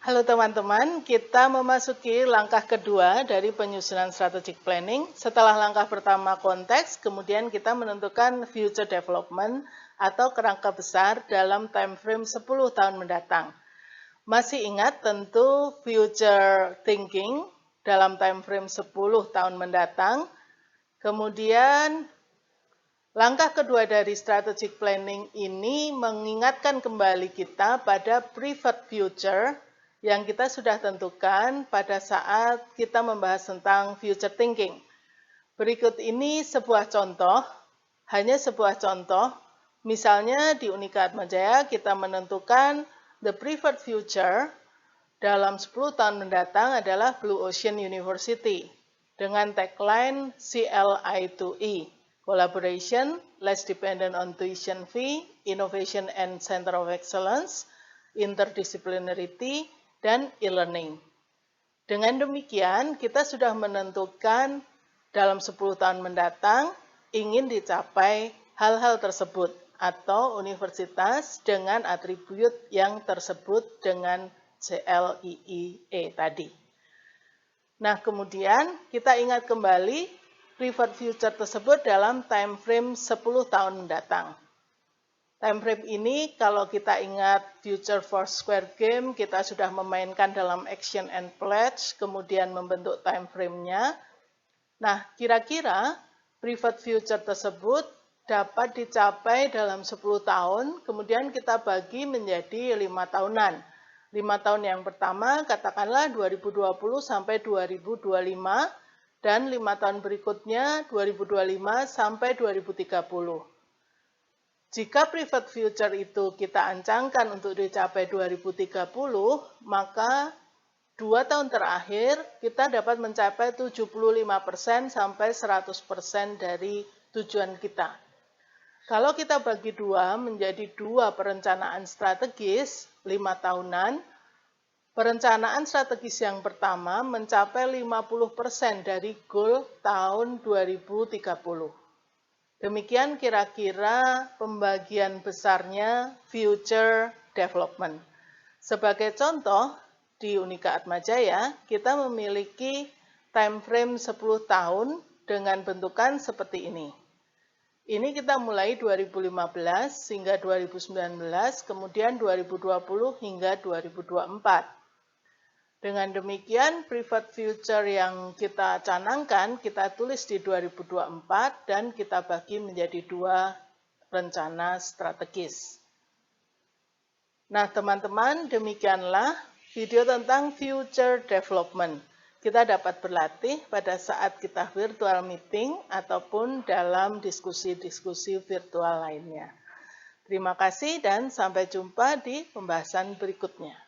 Halo teman-teman, kita memasuki langkah kedua dari penyusunan strategic planning. Setelah langkah pertama konteks, kemudian kita menentukan future development atau kerangka besar dalam time frame 10 tahun mendatang. Masih ingat tentu future thinking dalam time frame 10 tahun mendatang. Kemudian langkah kedua dari strategic planning ini mengingatkan kembali kita pada preferred future yang kita sudah tentukan pada saat kita membahas tentang future thinking. Berikut ini sebuah contoh, hanya sebuah contoh. Misalnya di Unika Atmajaya kita menentukan the preferred future dalam 10 tahun mendatang adalah Blue Ocean University dengan tagline CLI2E. Collaboration, less dependent on tuition fee, innovation and center of excellence, interdisciplinarity, dan e-learning. Dengan demikian, kita sudah menentukan dalam 10 tahun mendatang ingin dicapai hal-hal tersebut atau universitas dengan atribut yang tersebut dengan CLIIE tadi. Nah, kemudian kita ingat kembali preferred future tersebut dalam time frame 10 tahun mendatang. Time frame ini kalau kita ingat Future for Square Game, kita sudah memainkan dalam action and pledge, kemudian membentuk time frame-nya. Nah, kira-kira preferred future tersebut dapat dicapai dalam 10 tahun, kemudian kita bagi menjadi 5 tahunan. 5 tahun yang pertama katakanlah 2020 sampai 2025, dan 5 tahun berikutnya 2025 sampai 2030. Jika preferred future itu kita ancangkan untuk dicapai 2030, maka 2 tahun terakhir kita dapat mencapai 75% sampai 100% dari tujuan kita. Kalau kita bagi 2 menjadi 2 perencanaan strategis 5 tahunan, perencanaan strategis yang pertama mencapai 50% dari goal tahun 2030. Demikian kira-kira pembagian besarnya future development. Sebagai contoh, di Unika Atmajaya, kita memiliki time frame 10 tahun dengan bentukan seperti ini. Ini kita mulai 2015 hingga 2019, kemudian 2020 hingga 2024. Dengan demikian, preferred future yang kita canangkan, kita tulis di 2024 dan kita bagi menjadi 2 rencana strategis. Nah, teman-teman, demikianlah video tentang future development. Kita dapat berlatih pada saat kita virtual meeting ataupun dalam diskusi-diskusi virtual lainnya. Terima kasih dan sampai jumpa di pembahasan berikutnya.